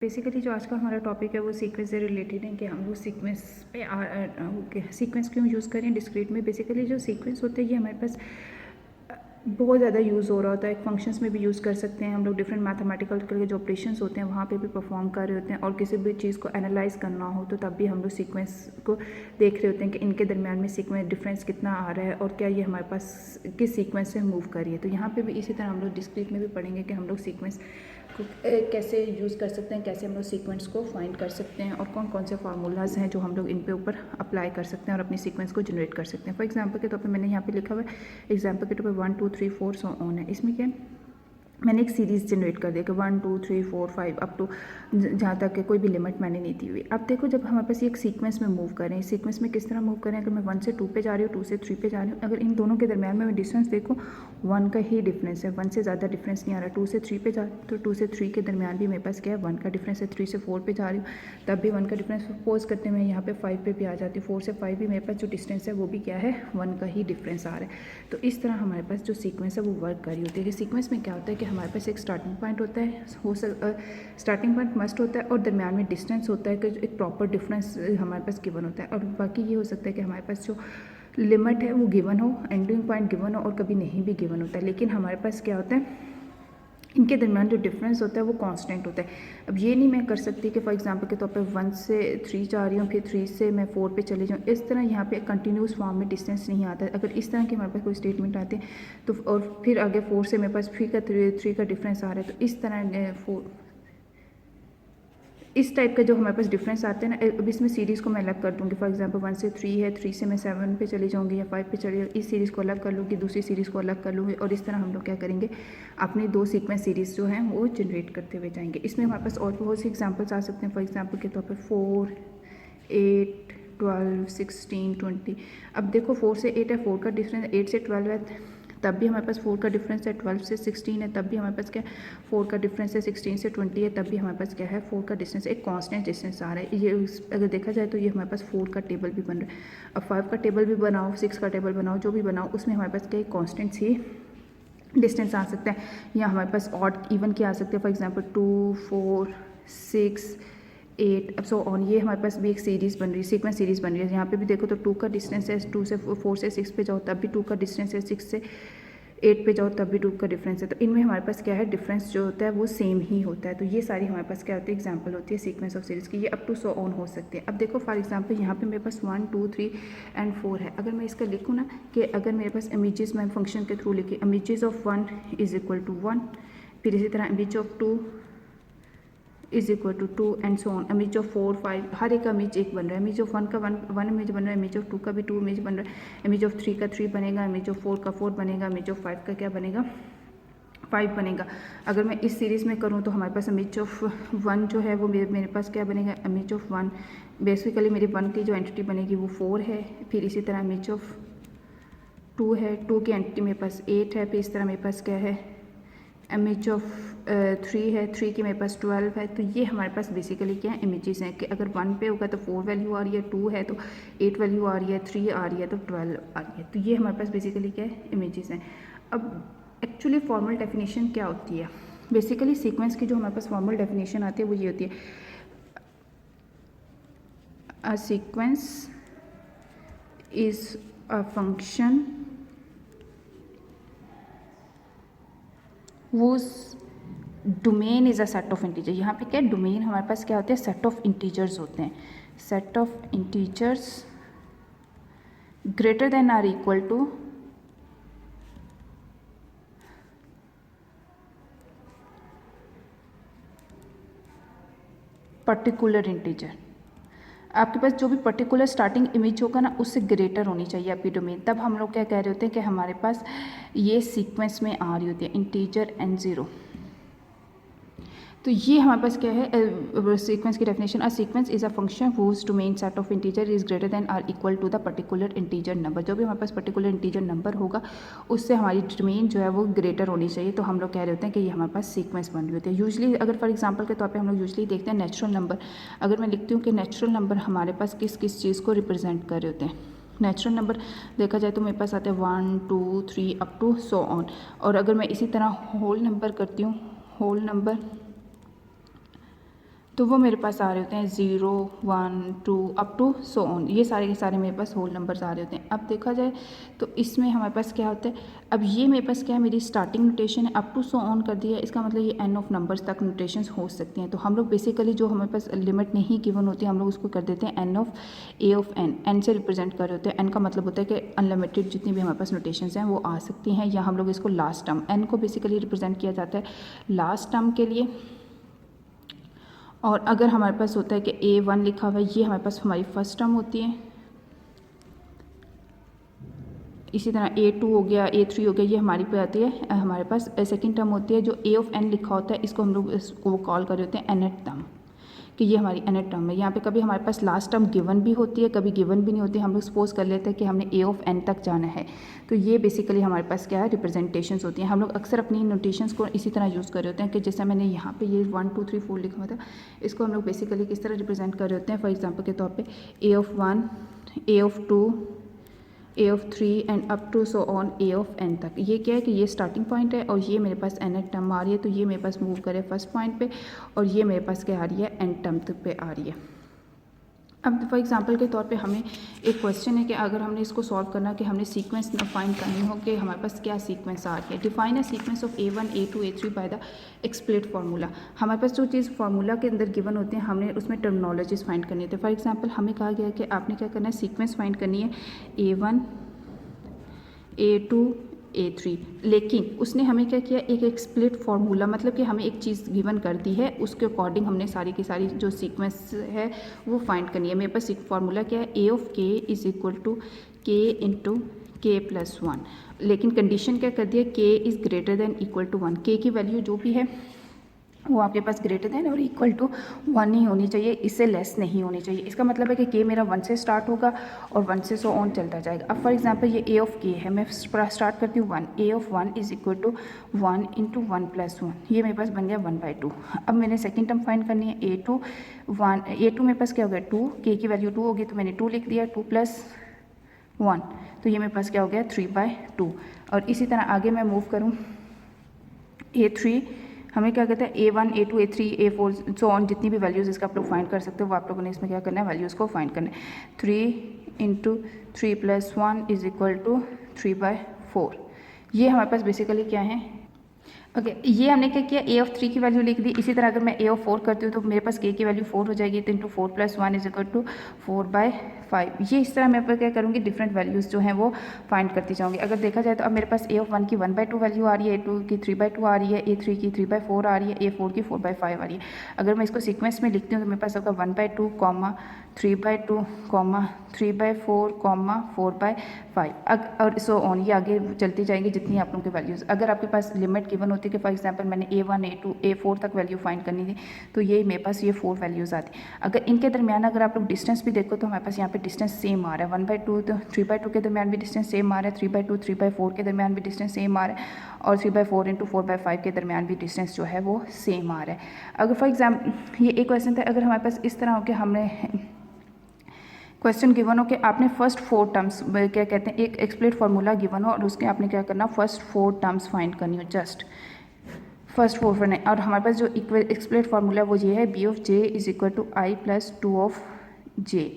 Basically जो आज का हमारा टॉपिक है वो सीक्वेंस से रिलेटेड है कि हम वो सीक्वेंस पे सीक्वेंस क्यों यूज़ करें डिस्क्रीट में। बेसिकली जो सीक्वेंस होते हैं ये हमारे पास बहुत ज़्यादा यूज़ हो रहा होता है। फंक्शंस में भी यूज़ कर सकते हैं हम लोग, डिफरेंट मैथमेटिकल के जो ऑपरेशंस होते हैं वहाँ पे भी परफॉर्म कर रहे होते हैं, और किसी भी चीज़ को एनालाइज करना हो तो तब भी हम लोग सीक्वेंस को देख रहे होते हैं कि इनके दरमियान में सीक्वेंस डिफरेंस कितना आ रहा है और क्या ये हमारे पास किस सीक्वेंस से मूव कर रही है। तो यहाँ पे भी इसी तरह हम लोग डिस्क्रीट में भी पढ़ेंगे कि हम लोग सीक्वेंस को कैसे यूज़ कर सकते हैं, कैसे हम लोग सीक्वेंस को फाइंड कर सकते हैं, और कौन कौन से फार्मूलाज हैं जो हम लोग इन पे ऊपर अप्लाई कर सकते हैं और अपनी सीक्वेंस को जनरेट कर सकते हैं। फॉर एग्जांपल के तौर पे मैंने यहाँ पे लिखा हुआ है, एग्जांपल के तौर पे 1 2 3 4 सो ऑन है। इसमें क्या है, मैंने एक सीरीज़ जनरेट कर दिया कि 1 2 3 4 5 अप टू जहाँ तक के कोई भी लिमिट मैंने नहीं दी हुई। अब देखो जब हमारे पास ये एक सीक्वेंस में मूव करें, सीक्वेंस में किस तरह मूव करें, अगर मैं 1 से 2 पे जा रही हूँ, 2 से 3 पे जा रही हूँ, अगर इन दोनों के दरमियान में मैं डिस्टेंस देखूँ 1 का ही डिफरेंस है, 1 से ज़्यादा डिफरेंस नहीं आ रहा। 2 से 3 पे जा तो 2 से 3 के दरमियान भी मेरे पास क्या है 1 का डिफरेंस है। 3 से 4 पे जा रही हूँ तब भी 1 का डिफरेंस। सपोज करते हैं मैं यहाँ पे 5 पे भी आ जाती हूँ, 4 से 5 भी मेरे पास जो डिस्टेंस है वो भी क्या है 1 का ही डिफरेंस आ रहा है। तो इस तरह हमारे पास जो सीक्वेंस है वो वर्क कर रही होती है कि सीक्वेंस में क्या होता है कि हमारे पास एक स्टार्टिंग पॉइंट होता है, स्टार्टिंग पॉइंट मस्ट होता है, और दरमियान में डिस्टेंस होता है कि एक प्रॉपर डिफरेंस हमारे पास गिवन होता है, और बाकी ये हो सकता है कि हमारे पास जो लिमिट है वो गिवन हो, एंडिंग पॉइंट गिवन हो, और कभी नहीं भी गिवन होता है। लेकिन हमारे पास क्या होता है, इनके दरमियान जो डिफरेंस होता है वो कांस्टेंट होता है। अब ये नहीं मैं कर सकती कि फॉर एग्जांपल के तौर पे 1 से 3 जा रही हूँ, फिर 3 से मैं 4 पे चली जाऊँ। इस तरह यहाँ पे कंटिन्यूस फॉर्म में डिस्टेंस नहीं आता है। अगर इस तरह के हमारे पास कोई स्टेटमेंट आते हैं तो, और फिर आगे 4 से मेरे पास 3 का डिफरेंस आ रहा है, तो इस तरह इस टाइप का जो हमारे पास डिफरेंस आते हैं ना, अब इसमें सीरीज़ को मैं अलग कर दूँगी। फॉर एग्जांपल 1 से 3 है, 3 से मैं 7 पे चली जाऊँगी या 5 पे चली जाऊँगी, इस सीरीज़ को अलग कर लूँगी, दूसरी सीरीज़ को अलग कर लूँगी, और इस तरह हम लोग क्या करेंगे, अपनी 2 सीक्वेंस सीरीज़ जो हैं वो जनरेट करते हुए जाएंगे। इसमें हमारे पास और बहुत सी एग्जाम्पल्स आ सकते हैं। फॉर एग्जाम्पल के तौर पर 4 8 12 16 20। अब देखो 4 से 8 है, 4 का डिफरेंस 8 से 12 है, तब भी हमारे पास 4 का डिफरेंस है। 12 से 16 है, तब भी हमारे पास क्या है 4 का डिफरेंस है। 16 से 20 है, तब भी हमारे पास क्या है 4 का डिस्टेंस, एक कांस्टेंट डिस्टेंस आ रहा है। ये अगर देखा जाए तो ये हमारे पास 4 का टेबल भी बन रहा है। अब 5 का टेबल भी बनाओ, 6 का टेबल बनाओ, जो भी बनाओ, उसमें हमारे पास क्या कॉन्स्टेंट ही डिस्टेंस आ सकता है, या हमारे पास ऑड इवन क्या आ सकते हैं। फॉर एग्जाम्पल 2 4 6 8 अब सो ऑन। ये हमारे पास भी एक सीरीज़ बन रही है, सीक्वेंस सीरीज़ बन रही है। यहाँ पे भी देखो तो 2 का डिस्टेंस है, 2 से 4 से 6 पे जाओ तब भी 2 का डिस्टेंस है, 6 से 8 पे जाओ तब भी 2 का डिफरेंस है। तो इनमें हमारे पास क्या है डिफरेंस जो होता है वो सेम ही होता है। तो ये सारी हमारे पास क्या होती है एग्जांपल होती है सीक्वेंस ऑफ सीरीज़ की। ये अप टू सो ऑन हो सकते हैं। अब देखो फॉर एग्जांपल यहाँ पे मेरे पास 1 2 3 एंड 4 है। अगर मैं इसका लिखूँ ना कि अगर मेरे पास इमेजेस मैं फंक्शन के थ्रू लिखी, images of 1 is equal to 1, फिर इसी तरह image of 2 is equal to 2 and so on. Image of 4 5 हर एक का इमेज एक बन रहा है। इमेज ऑफ 1 का 1 इमेज बन रहा है, इमेज ऑफ 2 का भी 2 इमेज बन रहा है, इमेज ऑफ 3 का 3 बनेगा, इमेज ऑफ 4 का 4 बनेगा, इमेज ऑफ 5 का क्या बनेगा 5 बनेगा। अगर मैं इस सीरीज़ में करूँ तो हमारे पास इमेज ऑफ 1 जो है वो मेरे पास क्या बनेगा, इमेज ऑफ 1 बेसिकली मेरी 1 की जो एंटिटी बनेगी वो 4 है। फिर इसी तरह इमेज ऑफ 2 है, 2 की एंटिटी मेरे पास 8 है। फिर इस तरह मेरे पास क्या है इमेज ऑफ 3 है, 3 की मेरे पास 12 है। तो ये हमारे पास बेसिकली क्या है इमेजेस हैं कि अगर 1 पे होगा तो 4 वैल्यू आ रही है, 2 है तो 8 वैल्यू आ रही है, 3 आ रही है तो 12 आ रही है। तो ये हमारे पास बेसिकली क्या है इमेजेस हैं। अब एक्चुअली फॉर्मल डेफिनेशन क्या होती है, बेसिकली सीक्वेंस की जो हमारे पास फॉर्मल डेफिनेशन आती है वो ये होती है, a sequence is a function whose domain is a set of integer. यहाँ पे क्या डोमेन हमारे पास क्या होते हैं सेट ऑफ इंटीजर्स होते हैं, set of integers greater than or equal to particular integer. आपके पास जो भी पर्टिकुलर स्टार्टिंग इमेज होगा ना उससे ग्रेटर होनी चाहिए आपकी डोमेन, तब हम लोग क्या कह रहे होते हैं कि हमारे पास ये सीक्वेंस में आ रही होती है इंटीजर एंड 0। तो ये हमारे पास क्या है सीक्वेंस की definition, a sequence is a function whose domain set of integer is greater than or equal to the particular integer number. जो भी हमारे पास पर्टिकुलर इंटीजर नंबर होगा उससे हमारी डोमेन जो है वो ग्रेटर होनी चाहिए। तो हम लोग कह रहे होते हैं कि ये हमारे पास सीक्वेंस बन रही होती है। यूजली अगर फॉर एग्जाम्पल के तौर पर हम लोग यूजली देखते हैं नेचुरल नंबर। अगर मैं लिखती हूँ कि नेचुरल नंबर हमारे पास किस किस चीज़ को रिप्रेजेंट कर रहे होते हैं, नेचुरल नंबर देखा जाए तो मेरे पास आते हैं 1 2 3 अप टू सो ऑन। और अगर मैं इसी तरह होल नंबर करती हूँ, होल नंबर तो वो मेरे पास आ रहे होते हैं 0 1 2 अप टू सो ऑन, ये सारे के सारे मेरे पास होल नंबर्स आ रहे होते हैं। अब देखा जाए तो इसमें हमारे पास क्या होता है, अब ये मेरे पास क्या है, मेरी स्टार्टिंग नोटेशन है, अप टू सो ऑन कर दिया, इसका मतलब ये एन ऑफ नंबर्स तक नोटेशंस हो सकती हैं। तो हम लोग बेसिकली जो हमारे पास लिमिट नहीं गिवन होती है हम लोग उसको कर देते हैं n of a of n, n से रिप्रेजेंट कर रहे होते हैं। एन का मतलब होता है कि अनलिमिटेड जितनी भी हमारे पास नोटेशंस हैं वो आ सकती हैं, या हम लोग इसको लास्ट टर्म, एन को बेसिकली रिप्रेजेंट किया जाता है लास्ट टर्म के लिए। और अगर हमारे पास होता है कि A1 लिखा हुआ है, ये हमारे पास हमारी फर्स्ट टर्म होती है। इसी तरह A2 हो गया, A3 हो गया, ये हमारी पे आती है, हमारे पास सेकंड टर्म होती है। जो A ऑफ n लिखा होता है इसको हम लोग इसको कॉल कर रहे होते हैं nth टर्म, कि ये हमारी nth टर्म है। यहाँ पे कभी हमारे पास लास्ट टर्म गिवन भी होती है, कभी गिवन भी नहीं होती। हम लोग सपोज कर लेते हैं कि हमने A ऑफ n तक जाना है, तो ये बेसिकली हमारे पास क्या है, रिप्रेजेंटेशंस होती हैं। हम लोग अक्सर अपनी नोटेशंस को इसी तरह यूज़ कर रहे होते हैं कि जैसे मैंने यहाँ पे ये 1 2 3 4 लिखा हुआ था, इसको हम लोग बेसिकली किस तरह रिप्रेजेंट कर रहे होते हैं। फॉर एग्जाम्पल के तौर पर A of 1, A of 2, A of 3 and up to so on A of n तक। ये क्या है कि ये स्टार्टिंग पॉइंट है और ये मेरे पास nth टर्म आ रही है, तो ये मेरे पास मूव करे फर्स्ट पॉइंट पे, और ये मेरे पास क्या आ रही है, n टर्म तक पे आ रही है। अब फॉर एग्जांपल के तौर पे हमें एक क्वेश्चन है कि अगर हमने इसको सॉल्व करना कि हमने सीक्वेंस फाइंड करनी हो कि हमारे पास क्या सीक्वेंस आ रही है। Define a sequence of A1 A2 A3 by the explicit formula. हमारे पास जो चीज़ फार्मूला के अंदर गिवन होते हैं हमने उसमें टर्मिनोलॉजीज फाइंड करनी होती है। फॉर एग्जाम्पल हमें कहा गया कि आपने क्या करना है, सीक्वेंस फाइंड करनी है A1 A2 A3, लेकिन उसने हमें क्या किया, एक एक्सप्लिट फार्मूला, मतलब कि हमें एक चीज़ गिवन कर दी है, उसके अकॉर्डिंग हमने सारी की सारी जो सीक्वेंस है वो फाइंड करनी है। मेरे पास एक फार्मूला क्या है, A of K is equal to K into K plus 1, लेकिन कंडीशन क्या कर दिया, K is greater than equal to 1। K की वैल्यू जो भी है वो आपके पास ग्रेटर देन और इक्वल टू 1 ही होनी चाहिए, इससे लेस नहीं होनी चाहिए। इसका मतलब है कि K मेरा 1 से स्टार्ट होगा और 1 से सो ऑन चलता जाएगा। अब फॉर एग्जांपल ये A ऑफ K है, मैं स्टार्ट करती हूँ 1, A of 1 is equal to 1 into 1 plus 1, ये मेरे पास बन गया 1/2। अब मैंने सेकेंड टर्म फाइंड करनी है A2 मेरे पास क्या हो गया 2, K की वैल्यू 2 होगी तो मैंने 2 लिख दिया, 2 प्लस 1, तो ये मेरे पास क्या हो गया 3/2। और इसी तरह आगे मैं मूव करूँ A3, हमें क्या कहते हैं A1 A2 A3 A4 so on, जितनी भी वैल्यूज़ इसका आप लोग फाइंड कर सकते हो वो आप लोगों ने इसमें क्या करना है, वैल्यूज़ को फाइंड करना है। 3 into 3 plus 1 is equal to 3/4। ये हमारे पास बेसिकली क्या है, ओके ये हमने क्या किया, A ऑफ 3 की वैल्यू लिख दी। इसी तरह अगर मैं A ऑफ 4 करती हूँ तो मेरे पास K की वैल्यू 4 हो जाएगी, तो into 4 plus 1 is equal to 4/5। ये इस तरह मैं क्या करूँगी, डिफरेंट वैल्यूज़ जो हैं वो फाइंड करती जाऊँगी। अगर देखा जाए तो अब मेरे पास A ऑफ 1 की 1/2 वैल्यू आ रही है, A2 की 3/2 आ रही है, A3 की 3/4 आ रही है, A4 की 4/5 आ रही है। अगर मैं इसको सीक्वेंस में लिखती हूँ तो मेरे पास होगा 1/2, 3/2, 3/4, 4/5 और सो ऑन, ये आगे चलती जाएंगी जितनी आप लोगों की वैल्यूज़। अगर आपके पास लिमिट गिवन होती है कि फॉर एग्जांपल मैंने A1 A2 A4 तक वैल्यू फाइंड करनी थी, तो ये मेरे पास ये 4 वैल्यूज़ आती। अगर इनके दरमियान अगर आप लोग डिस्टेंस भी देखो तो हमारे पास यहाँ पे डिस्टेंस सेम आ रहा है, 1/2 तो 3/2 के दरमियान भी डिस्टेंस सेम आ रहा है, 3/2 3/4 के दरमियान भी डिस्टेंस सेम आ रहा है, और 3/4 इंटू 4/5 के दरमियान भी डिस्टेंस जो है वो सेम आ रहा है। अगर फॉर एग्जाम्पल ये एक क्वेश्चन था, अगर हमारे पास इस तरह हो कि हमने क्वेश्चन गिवन हो कि आपने फर्स्ट 4 टर्म्स क्या कहते हैं, एक एक्सप्लिट फार्मूला गिवन हो और उसके आपने क्या करना, फर्स्ट 4 टर्म्स फाइंड करनी हो, जस्ट फर्स्ट 4 फॉर। और हमारे पास जो एक्सप्लिट फार्मूला वो ये है, B of J is equal to I plus 2 of J।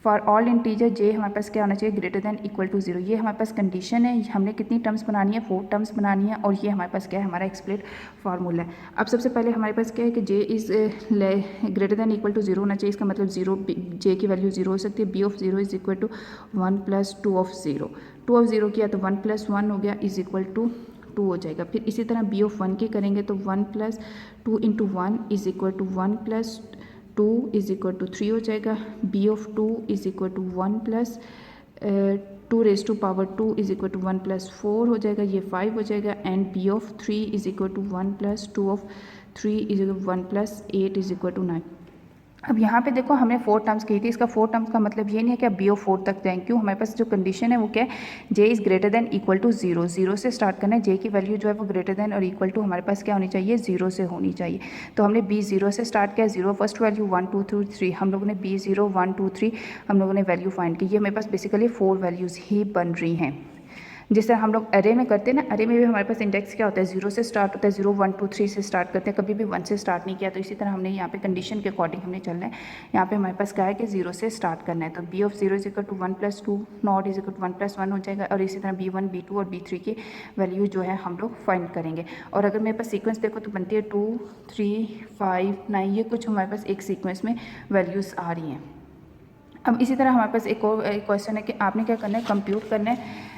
For all integer J हमारे पास क्या होना चाहिए, ग्रेटर देन इक्वल टू 0। ये हमारे पास कंडीशन है, हमने कितनी टर्म्स बनानी है, 4 टर्म्स बनानी है, और ये हमारे पास क्या है, हमारा एक्सप्लिट फार्मूला है। अब सबसे पहले हमारे पास क्या है कि J is greater than equal to 0 होना चाहिए। इसका मतलब 0 J की वैल्यू 0 हो सकती है। B of 0 is equal to 1 plus 2 of 0, 2 of 0 किया तो 1 प्लस 1 हो गया इज इक्वल टू 2 हो जाएगा। फिर इसी तरह B ऑफ 1 की करेंगे तो 1 plus 2 into 1 is equal to 1 plus 2 is equal to 3 हो जाएगा। B of 2 is equal to 1 plus 2 raise to power 2 is equal to 1 plus 4 हो जाएगा, ये 5 हो जाएगा। And B of 3 is equal to 1 plus 2 of 3 is equal to 1 plus 8 is equal to 9। अब यहाँ पे देखो हमने 4 टर्म्स की थी, इसका 4 टर्म्स का मतलब ये नहीं है कि आप B ऑफ 4 तक जाएँ, क्यों, हमारे पास जो कंडीशन है वो क्या है, J is greater than equal to 0, 0 से स्टार्ट करना है। J की वैल्यू जो है वो ग्रेटर देन और इक्वल टू हमारे पास क्या होनी चाहिए, 0 से होनी चाहिए। तो हमने B 0 से स्टार्ट किया, 0 फर्स्ट वैल्यू 1 2 3 हम लोगों ने B 0 1 2 3 हम लोगों ने वैल्यू फाइंड की। ये मेरे पास बेसिकली 4 वैल्यूज़ ही बन रही हैं। जिस तरह हम लोग अरे में करते हैं ना, अरे में भी हमारे पास इंडेक्स क्या होता है, 0 से स्टार्ट होता है, 0 1 2 3 से स्टार्ट करते हैं, कभी भी 1 से स्टार्ट नहीं किया। तो इसी तरह हमने यहाँ पे कंडीशन के अकॉर्डिंग हमने चलना है। यहाँ पे हमारे पास क्या है कि 0 से स्टार्ट करना है, तो b of 0 is equal to 1 + 2 naught is equal to 1 + 1 हो जाएगा। और इसी तरह b1 b2 और b3 की वैल्यू जो है हम लोग फाइंड करेंगे। और अगर मेरे पास सीक्वेंस देखो तो बनती है 2 3 5 9, ये कुछ हमारे पास एक सीक्वेंस में वैल्यूज़ आ रही हैं। अब इसी तरह हमारे पास एक और क्वेश्चन है कि आपने क्या करना है, कंप्यूट करना है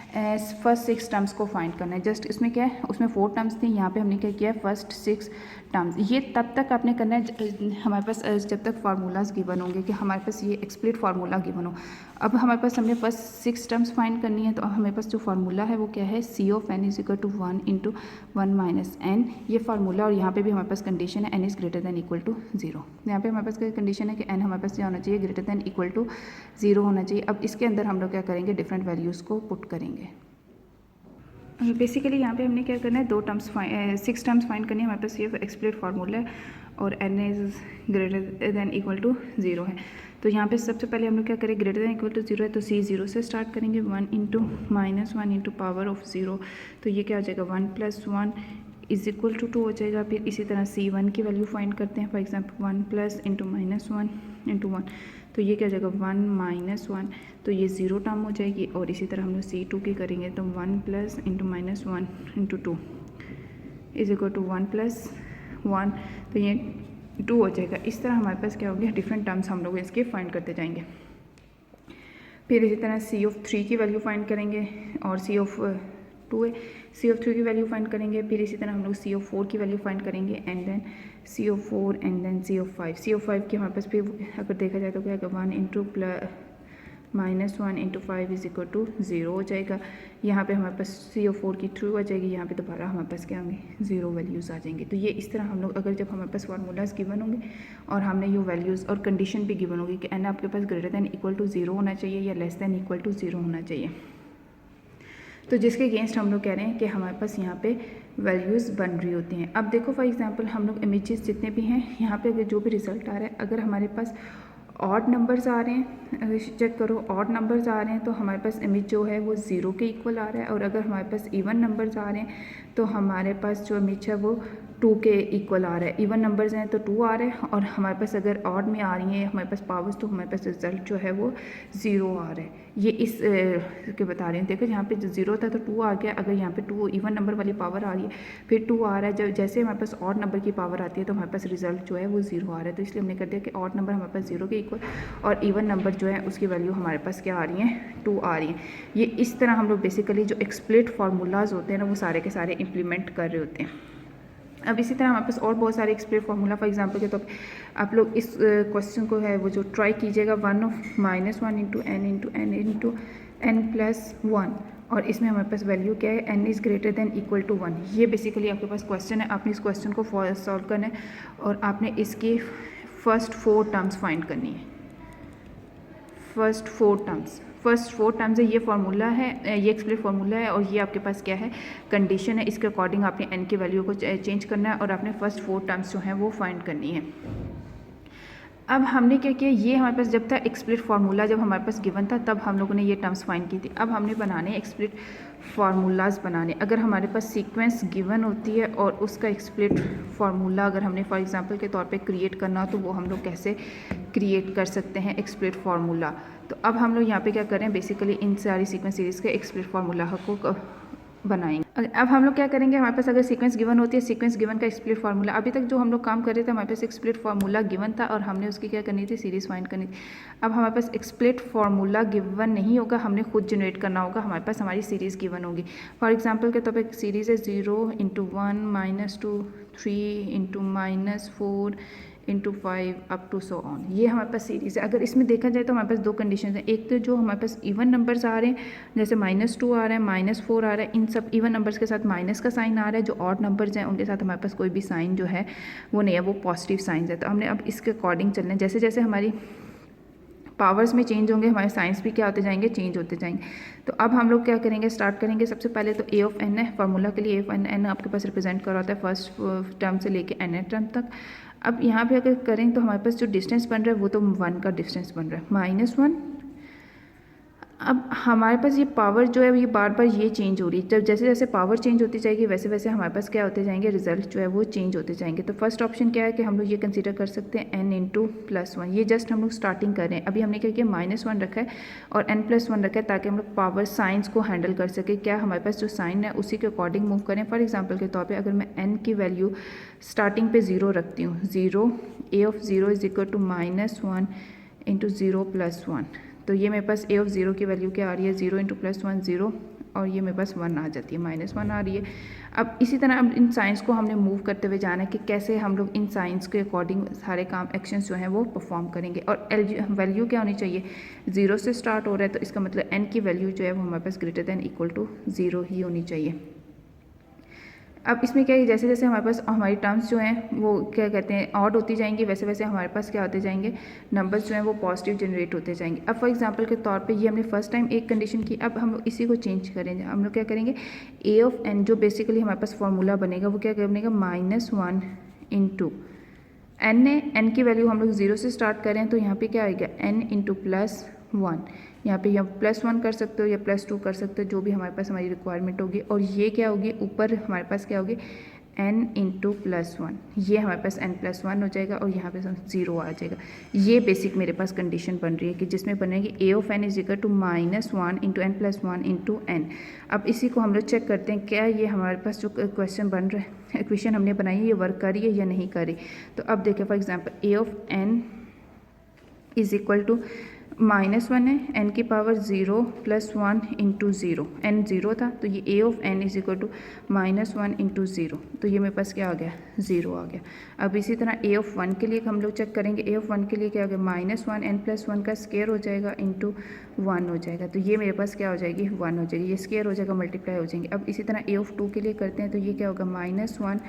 फर्स्ट 6 टर्म्स को फाइंड करना है। जस्ट इसमें क्या है, उसमें 4 टर्म्स थी, यहाँ पे हमने क्या किया है फर्स्ट 6 टर्म्स। ये तब तक आपने करना है हमारे पास जब तक फार्मूलाज गिवन होंगे कि हमारे पास ये एक्सप्लिट फार्मूला गिवन हो। अब हमारे पास हमने फर्स्ट 6 टर्म्स फाइंड करनी है, तो हमारे पास जो फार्मूला है वो क्या है, C of n is equal to 1 × 1 - n, ये फार्मूला। और यहाँ पे भी हमारे पास कंडीशन है n is greater than equal to 0। यहाँ पे हमारे पास क्या कंडीशन है कि n हमारे पास क्या होना चाहिए, ग्रेटर दैन इक्वल टू 0 होना चाहिए। अब इसके अंदर हम लोग क्या करेंगे, डिफरेंट वैल्यूज़ को पुट करेंगे। बेसिकली यहाँ पे हमने क्या करना है, 6 टर्म्स फाइंड करनी है। हमारे पास ये एक्सप्लिट फार्मूला है और n is greater than equal to 0 है। तो यहाँ पे सबसे पहले हम लोग क्या करें, ग्रेटर दैन इक्वल टू 0 है तो c 0 से स्टार्ट करेंगे, 1 × -1 × पावर ऑफ 0, तो ये क्या हो जाएगा 1 + 1 इज इक्वल टू 2 हो जाएगा। फिर इसी तरह c1 की वैल्यू फाइंड करते हैं, फॉर एग्जांपल 1 + -1 × 1, तो ये क्या हो जाएगा 1 - 1, तो ये 0 टर्म हो जाएगी। और इसी तरह हम लोग c2 की करेंगे, तो 1 + -1 × 2 इज इक्वल टू 1 + 1, तो ये 2 हो जाएगा। इस तरह हमारे पास क्या हो गया, डिफरेंट टर्म्स हम लोग इसके फाइंड करते जाएंगे। फिर इसी तरह c ऑफ 3 की वैल्यू फाइंड करेंगे और c ऑफ 2 है, c ऑफ 3 की वैल्यू फाइंड करेंगे। फिर इसी तरह हम लोग c ऑफ 4 की वैल्यू फाइंड करेंगे, and then c of 4 and then c of 5। c of 5 की हमारे पास फिर अगर देखा जाए तो क्या होगा, 1 × -1 × 5 इज इक्वल टू 0 हो जाएगा। यहाँ पे हमारे पास c ऑफ 4 की 3 आ जाएगी, यहाँ पे दोबारा हमारे पास क्या होंगे, 0 वैल्यूज़ आ जाएंगे। तो ये इस तरह हम लोग, अगर जब हमारे पास फार्मूलाज गिवन होंगे और हमने ये वैल्यूज़ और कंडीशन भी गिवन होगी कि n आपके पास ग्रेटर दैन इक्वल टू 0 होना चाहिए या लेस दैन इक्वल टू 0 होना चाहिए, तो जिसके अगेंस्ट हम लोग कह रहे हैं कि हमारे पास यहाँ पे वैल्यूज़ बन रही होती हैं। अब देखो फॉर एग्जांपल हम लोग इमेजेस जितने भी हैं, यहाँ पे अगर जो भी रिज़ल्ट आ रहा है, अगर हमारे पास ऑड नंबर्स आ रहे हैं, अगर चेक करो ऑड नंबर्स आ रहे हैं तो हमारे पास इमेज जो है वो 0 के इक्वल आ रहा है। और अगर हमारे पास इवन नंबर्स आ रहे हैं तो हमारे पास जो इमेज है वो 2 के इक्वल आ रहा है। इवन नंबर्स हैं तो 2 आ रहा है, और हमारे पास अगर ऑड में आ रही हैं हमारे पास पावर्स, तो हमारे पास रिजल्ट जो है वो 0 आ रहा है। ये इस के बता रहे हैं, देखो यहाँ पे जो 0 था तो 2 आ गया। अगर यहाँ पे 2 इवन नंबर वाली पावर आ रही है, फिर 2 आ रहा है, जब जैसे हमारे पास ऑड नंबर की पावर आती है तो हमारे पास रिजल्ट जो है वो 0 आ रहा है। तो इसलिए हमने कर दिया कि ऑड नंबर हमारे पास 0 के इक्वल और इवन नंबर जो है उसकी वैल्यू हमारे पास क्या आ रही है, 2 आ रही है। ये इस तरह हम लोग बेसिकली जो एक्सप्लिट फार्मूलाज होते हैं ना, वो सारे के सारे इंप्लीमेंट कर रहे होते हैं। अब इसी तरह हमारे पास और बहुत सारे एक्सप्लिट फार्मूला, फॉर एग्जांपल के तो आप लोग इस क्वेश्चन को है वो जो ट्राई कीजिएगा, 1 ऑफ -1 × n + 1, और इसमें हमारे पास वैल्यू क्या है, n is greater than equal to 1। ये बेसिकली आपके पास क्वेश्चन है, आपने इस क्वेश्चन को सॉल्व करना है और आपने इसकी फर्स्ट 4 टर्म्स फाइंड करनी है। फर्स्ट 4 टर्म्स है, ये फार्मूला है, ये एक्सप्लिट फार्मूला है, और ये आपके पास क्या है, कंडीशन है। इसके अकॉर्डिंग आपने n की वैल्यू को चेंज करना है और आपने फर्स्ट 4 टर्म्स जो हैं वो फाइंड करनी है। अब हमने क्या किया, ये हमारे पास जब था एक्सप्लिट फार्मूला, जब हमारे पास गिवन था तब हम लोगों ने ये टर्म्स फाइंड की थी। अब हमने बनाने एक्सप्लिट फार्मूलाज बनाने। अगर हमारे पास सीक्वेंस गिवन होती है और उसका एक्सप्लिट फार्मूला अगर हमने फॉर एग्जांपल के तौर पे क्रिएट करना हो, तो वो हम लोग कैसे क्रिएट कर सकते हैं एक्सप्लिट फार्मूला। तो अब हम लोग यहाँ पे क्या करें, बेसिकली इन सारी सीक्वेंस सीरीज़ के एक्सप्लिट फार्मूला को बनाएंगे। अब हम लोग क्या करेंगे, हमारे पास अगर सीक्वेंस गिवन होती है, सीक्वेंस गिवन का एक्सप्लिट फार्मूला, अभी तक जो हम लोग काम कर रहे थे हमारे पास एक्सप्लिट फार्मूला गिवन था और हमने उसकी क्या करनी थी, सीरीज़ फाइंड करनी थी। अब हमारे पास एक्सप्लिट फार्मूला गिवन नहीं होगा, हमने खुद जनरेट करना होगा। हमारे पास हमारी सीरीज़ गिवन होगी। फॉर एग्जाम्पल के तौर पर सीरीज़ है 0 × 1 - 2 3 × -4 × 5 अप टू सो ऑन। ये हमारे पास सीरीज़ है। अगर इसमें देखा जाए तो हमारे पास 2 कंडीशन हैं। एक तो जो हमारे पास इवन नंबर्स आ रहे हैं, जैसे -2 आ रहा है, -4 आ रहा है, इन सब इवन नंबर्स के साथ माइनस का साइन आ रहा है। जो ऑड नंबर्स हैं उनके साथ हमारे पास कोई भी साइन जो है वो नहीं है, वो पॉजिटिव साइंस है। तो हमने अब इसके अकॉर्डिंग चलना है। जैसे जैसे हमारी पावर्स में चेंज होंगे, हमारे साइंस भी क्या होते जाएंगे, चेंज होते जाएंगे। तो अब हम लोग क्या करेंगे, स्टार्ट करेंगे। सबसे पहले तो a ऑफ n है, फार्मूला के लिए a ऑफ n आपके पास रिप्रेजेंट कर रहा होता है फर्स्ट टर्म से लेके n टर्म तक। अब यहाँ पे अगर करें तो हमारे पास जो डिस्टेंस बन रहा है वो तो 1 का डिस्टेंस बन रहा है, -1। अब हमारे पास ये पावर जो है ये बार बार ये चेंज हो रही है। जब जैसे जैसे पावर चेंज होती जाएगी वैसे वैसे हमारे पास क्या होते जाएंगे, रिजल्ट जो है वो चेंज होते जाएंगे। तो फर्स्ट ऑप्शन क्या है कि हम लोग ये कंसीडर कर सकते हैं n इंटू +1। ये जस्ट हम लोग स्टार्टिंग कर रहे हैं। अभी हमने क्या किया, -1 रखा है और n+1 रखा है ताकि हम लोग पावर साइंस को हैंडल कर सके। क्या हमारे पास जो साइन है उसी के अकॉर्डिंग मूव करें। फॉर एग्जाम्पल के तौर पर अगर मैं n की वैल्यू स्टार्टिंग पे 0 रखती हूँ, 0 a(0) is equal to -1 into 0 + 1, तो ये मेरे पास a(0) की वैल्यू क्या आ रही है, 0 इंटू +1 0, और ये मेरे पास 1 आ जाती है, -1 आ रही है। अब इसी तरह अब इन साइंस को हमने मूव करते हुए जाना है कि कैसे हम लोग इन साइंस के अकॉर्डिंग सारे काम एक्शंस जो हैं वो परफॉर्म करेंगे। और वैल्यू क्या होनी चाहिए, 0 से स्टार्ट हो रहा है तो इसका मतलब n की वैल्यू जो है वो हमारे पास ग्रेटर दैन इक्वल टू 0 ही होनी चाहिए। अब इसमें क्या है, जैसे जैसे हमारे पास हमारी टर्म्स जो हैं वो क्या कहते हैं ऑड होती जाएंगी, वैसे वैसे हमारे पास क्या होते जाएंगे, नंबर्स जो हैं वो पॉजिटिव जनरेट होते जाएंगे। अब फॉर एग्जांपल के तौर पे ये हमने फर्स्ट टाइम एक कंडीशन की, अब हम लोग इसी को चेंज करेंगे। हम लोग क्या करेंगे, a ऑफ n जो बेसिकली हमारे पास फार्मूला बनेगा वो क्या बनेगा, -1 इंटू n है, n की वैल्यू हम लोग 0 से स्टार्ट करें तो यहाँ पे क्या आएगा, n इंटू +1। यहाँ पे यहाँ +1 कर सकते हो या +2 कर सकते हो, जो भी हमारे पास हमारी रिक्वायरमेंट होगी। और ये क्या होगी, ऊपर हमारे पास क्या होगी, n इंटू +1, ये हमारे पास n+1 हो जाएगा और यहाँ पे 0 आ जाएगा। ये बेसिक मेरे पास कंडीशन बन रही है कि जिसमें बनेगी a of n is equal to -1 into n+1 into n। अब इसी को हम लोग चेक करते हैं क्या ये हमारे पास जो क्वेश्चन बन रहा है, इक्वेशन हमने बनाई है, ये वर्क कर रही है या नहीं कर रही। तो अब देखें for example a of n is equal to -1 है, n की पावर 0 + 1 इंटू 0, n 0 था तो ये a of n is equal to -1 into 0, तो ये मेरे पास क्या आ गया, 0 आ गया। अब इसी तरह a ऑफ 1 के लिए हम लोग चेक करेंगे, a ऑफ 1 के लिए क्या आ गया, -1 n+1 का स्क्वायर हो जाएगा इंटू 1 हो जाएगा, तो ये मेरे पास क्या हो जाएगी, 1 हो जाएगी, ये स्क्वायर हो जाएगा, मल्टीप्लाई हो जाएंगे। अब इसी तरह a ऑफ 2 के लिए करते हैं तो ये क्या होगा, -1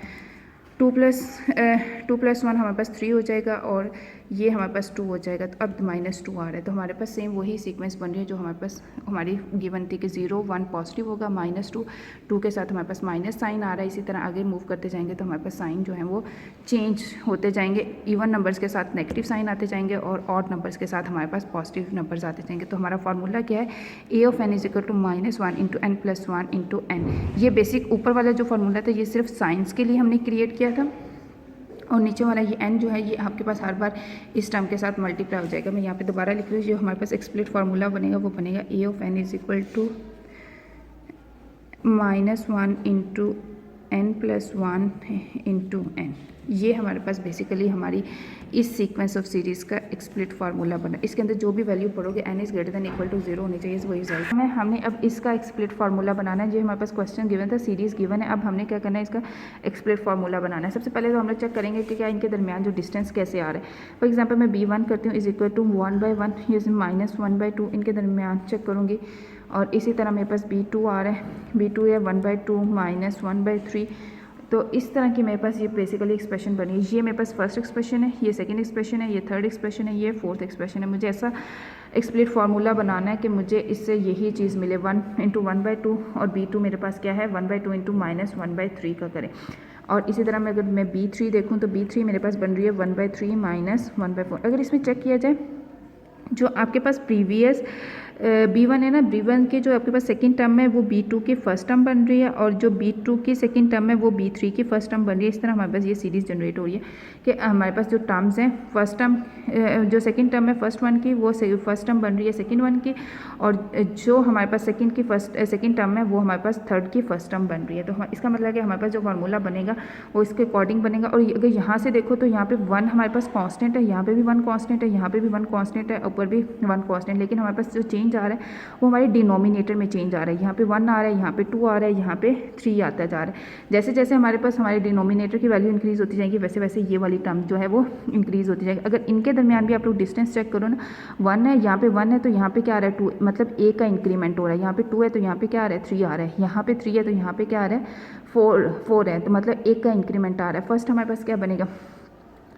2 + 1 हमारे पास 3 हो जाएगा और ये हमारे पास 2 हो जाएगा। तो अब -2 आ रहा है, तो हमारे पास सेम वही सीक्वेंस बन रही है जो हमारे पास हमारी गिवन थी कि 0 1 पॉजिटिव होगा, -2 2 के साथ हमारे पास माइनस साइन आ रहा है। इसी तरह आगे मूव करते जाएंगे तो हमारे पास साइन जो है वो चेंज होते जाएंगे, इवन नंबर्स के साथ नेगेटिव साइन आते जाएंगे और ऑड नंबर्स के साथ हमारे पास पॉजिटिव नंबर्स आते जाएंगे। तो हमारा फार्मूला क्या है, a of n is equal to -1 into n+1 into n। ये बेसिक ऊपर वाला जो फार्मूला था ये सिर्फ साइंस के लिए हमने क्रिएट किया था, और नीचे वाला ये n जो है ये आपके पास हर बार इस टर्म के साथ मल्टीप्लाई हो जाएगा। मैं यहाँ पे दोबारा लिख रही हूँ, जो हमारे पास एक्सप्लिट फार्मूला बनेगा वो बनेगा a of n is equal to -1 into n+1 into n। ये हमारे पास बेसिकली हमारी इस सीक्वेंस ऑफ सीरीज़ का एक्सप्लिट फार्मूला बना। इसके अंदर जो भी वैल्यू पढ़ोगे n is greater than equal to 0 होनी चाहिए, वही रिजल्ट में हमने अब इसका एक्सप्लिट फार्मूला बनाना है। जो हमारे पास क्वेश्चन गिवन था, सीरीज़ गिवन है, अब हमने क्या करना है, इसका एक्सप्लिट फार्मूला बनाना है। सबसे पहले तो हम लोग चेक करेंगे कि क्या इनके दरमियान जो डिस्टेंस कैसे आ रहा है। फॉर एग्जाम्पल मैं b1 करती हूँ इज इक्वल टू 1/1, ये -1/2 इनके दरमियान चेक करूँगी। और इसी तरह मेरे पास b2 आ रहा है, b2 है 1/2 -1/3। तो इस तरह की मेरे पास ये बेसिकली एक्सप्रेशन बनी है। ये मेरे पास फर्स्ट एक्सप्रेशन है, ये सेकंड एक्सप्रेशन है, ये थर्ड एक्सप्रेशन है, ये फोर्थ एक्सप्रेशन है। मुझे ऐसा एक्सप्लिट फार्मूला बनाना है कि मुझे इससे यही चीज़ मिले, 1 इंटू 1/2 और b2 मेरे पास क्या है 1/2 इंटू -1/3 का करें। और इसी तरह मैं अगर मैं b3 देखूँ तो b3 मेरे पास बन रही है 1/3 -1/4। अगर इसमें चेक किया जाए जो आपके पास प्रीवियस b1 है ना, b1 के जो आपके पास सेकंड टर्म है वो b2 की फर्स्ट टर्म बन रही है, और जो b2 की सेकंड टर्म है वो b3 की फर्स्ट टर्म बन रही है। इस तरह हमारे पास ये सीरीज़ जनरेट हो रही है कि हमारे पास जो टर्म्स हैं, फर्स्ट टर्म जो सेकंड टर्म है फर्स्ट वन की वो फर्स्ट टर्म बन रही है सेकंड वन की, और जो हमारे पास सेकंड की सेकंड टर्म है वो हमारे पास थर्ड की फर्स्ट टर्म बन रही है। तो इसका मतलब है कि हमारे पास जो फार्मूला बनेगा वो इसके अकॉर्डिंग बनेगा। और अगर यहाँ से देखो तो यहाँ पे 1 हमारे पास कॉन्स्टेंट है, यहाँ पे भी 1 कॉन्स्टेंट है, यहाँ पे भी 1 कॉन्स्टेंट है, ऊपर भी 1 कॉन्स्टेंट, लेकिन हमारे पास जो चेंज आ रहा है वो हमारे डिनोमिनेटर में चेंज आ रहा है। यहाँ पे 1 आ रहा है, यहाँ पे 2 आ रहा है, यहाँ पे 3 आता जा रहा है। जैसे जैसे हमारे पास हमारे डिनोमिनेटर की वैल्यू इंक्रीज़ होती जाएगी वैसे वैसे ये वाली टर्म जो है वो इंक्रीज़ होती जाएगी। अगर इनके दरमियान भी आप लोग डिस्टेंस चेक करो ना, 1 है, यहाँ पे 1 है तो यहाँ पे क्या आ रहा है 2, मतलब a का इंक्रीमेंट हो रहा है। यहाँ पे 2 है तो यहाँ पे क्या आ रहा है 3 आ रहा है, यहाँ पे 3 है तो यहाँ पे क्या आ रहा है 4 है, तो मतलब 1 का इंक्रीमेंट आ रहा है। फर्स्ट हमारे पास क्या बनेगा,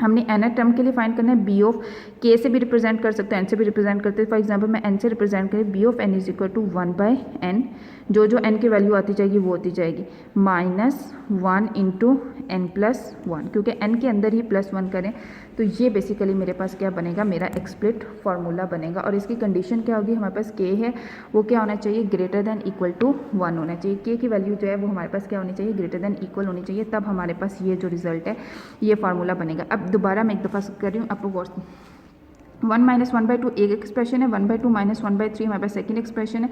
हमने nth टर्म के लिए फाइंड करना है b ऑफ k से भी रिप्रेजेंट कर सकते हैं, n से भी रिप्रेजेंट करते हैं। फॉर एग्जांपल मैं n से रिप्रेजेंट करें, b of n is equal to 1/n, जो n की वैल्यू आती जाएगी वो होती जाएगी -1 इंटू n+1, क्योंकि n के अंदर ही +1 करें तो ये बेसिकली मेरे पास क्या बनेगा, मेरा एक्सप्लिट फार्मूला बनेगा। और इसकी कंडीशन क्या होगी, हमारे पास के है वो क्या होना चाहिए, ग्रेटर देन इक्वल टू 1 होना चाहिए। के की वैल्यू जो है वो हमारे पास क्या होनी चाहिए, ग्रेटर देन इक्वल होनी चाहिए, तब हमारे पास ये जो रिजल्ट है ये फार्मूला बनेगा। अब दोबारा मैं एक दफ़ा कर रही हूँ आपको, 1 माइनस 1/2 एक एक्सप्रेशन है, 1/2 माइनस 1/3 हमारे पास सेकंड एक्सप्रेशन है,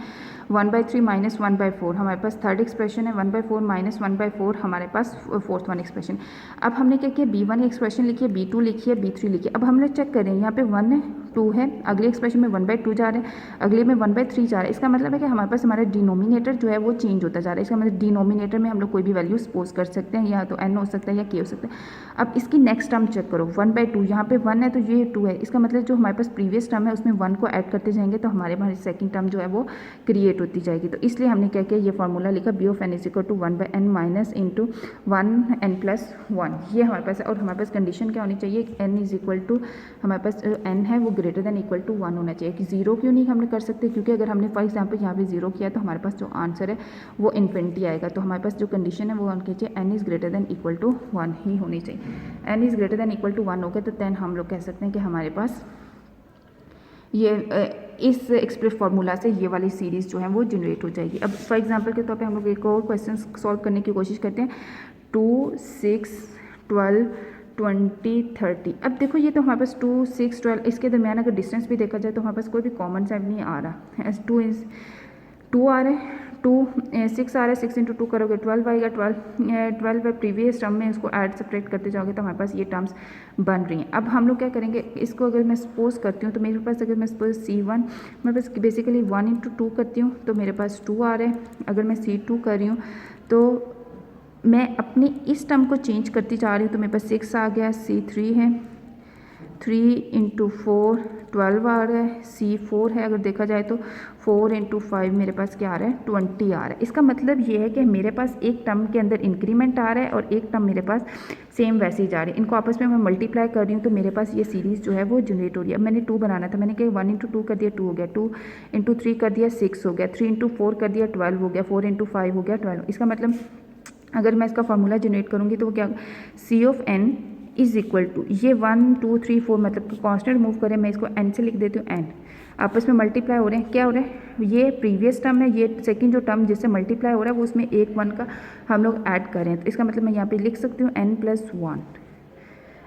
1/3 माइनस 1/4 हमारे पास थर्ड एक्सप्रेशन है, 1/4 माइनस 1/4 हमारे पास फोर्थ वन एक्सप्रेशन। अब हमने क्या किया, B1 एक्सप्रेशन लिखी है, B2 लिखी है, B3 लिखी है। अब हम लोग चेक करें, यहाँ पे 1 है, 2 है, अगले एक्सप्रेशन में 1/2 जा रहा है, अगले में 1/3 जा रहा है। इसका मतलब है कि हमारे पास हमारा डिनोमिनेटर जो है वो चेंज होता जा रहा है। इसका मतलब डिनोमिनेटर में हम लोग कोई भी वैल्यू सपोज कर सकते हैं, या तो n हो सकता है या k हो सकता है। अब इसकी नेक्स्ट टर्म चेक करो, 1/2 यहाँ पे 1 है तो ये 2 है। इसका मतलब जो हमारे पास प्रीवियस टर्म है उसमें 1 को ऐड करते जाएंगे तो हमारे पास सेकंड टर्म जो है वो क्रिएट होती जाएगी। तो इसलिए हमने क्या किया, ये फार्मूला लिखा, B of n is equal to 1/n minus into 1n plus 1, ये हमारे पास है। और हमारे पास कंडीशन क्या होनी चाहिए, n इज इक्वल टू, हमारे पास n है वो ग्रेटर देन इक्वल टू 1 होना चाहिए। कि 0 क्यों नहीं हमने कर सकते, क्योंकि अगर हमने फॉर एग्जाम्पल यहाँ पे 0 किया तो हमारे पास जो आंसर है वो इन्फिनिटी आएगा। तो हमारे पास जो कंडीशन है वो होनी चाहिए, n is greater than equal to 1 ही होनी चाहिए। n is greater than equal to 1 हो गया तो देन हम लोग कह सकते हैं कि हमारे पास ये इस एक्सप्रेस फार्मूला से ये वाली सीरीज़ जो है वो जनरेट हो जाएगी। अब फॉर एग्जांपल के तौर पे हम लोग एक और क्वेश्चन सॉल्व करने की कोशिश करते हैं, 2, 6, 12, 20, 30। अब देखो ये तो हमारे पास 2, 6, 12 इसके दरमियान अगर डिस्टेंस भी देखा जाए तो हमारे पास कोई भी कॉमन साइड नहीं आ रहा है। 2 आ रहा है, 2, 6 आ रहा है, 6 इंटू 2 करोगे 12 आएगा, 12 प्रीवियस टर्म में इसको ऐड सपरेट करते जाओगे तो हमारे पास ये टर्म्स बन रही हैं। अब हम लोग क्या करेंगे, इसको अगर मैं सपोज करती हूँ तो मेरे पास, अगर मैं सपोज C1 मेरे पास बेसिकली 1 इंटू 2 करती हूँ तो मेरे पास 2 आ रहा है। अगर मैं C2 कर रही हूँ तो मैं अपनी इस टर्म को चेंज करती जा रही हूँ तो मेरे पास 6 आ गया, C3 है, 3 इंटू 4 12 आ रहा है, C4 है, अगर देखा जाए तो 4 इंटू 5 मेरे पास क्या आ रहा है, 20 आ रहा है। इसका मतलब ये है कि मेरे पास एक टर्म के अंदर इंक्रीमेंट आ रहा है और एक टर्म मेरे पास सेम वैसे ही जा रही है। इनको आपस में मैं मल्टीप्लाई कर रही हूँ तो मेरे पास ये सीरीज़ जो है वो जनरेट हो रही है। अब मैंने 2 बनाना था, मैंने कहा 1 इंटू 2 कर दिया 2 हो गया, 2 इंटू 3 कर दिया 6 हो गया, 3 इंटू 4 कर दिया 12 हो गया, 4 इंटू 5 हो गया 12। इसका मतलब अगर मैं इसका फार्मूला जनरेट करूँगी तो वो क्या, C of n is equal to, ये 1 2 3 4 मतलब कि कॉन्स्टेंट मूव करें, मैं इसको n से लिख देती हूँ, n आपस में मल्टीप्लाई हो रहे हैं। क्या हो रहा है, ये प्रीवियस टर्म है, ये सेकंड जो टर्म जिससे मल्टीप्लाई हो रहा है वो उसमें एक 1 का हम लोग ऐड कर रहे हैं। तो इसका मतलब मैं यहाँ पे लिख सकती हूँ n प्लस 1।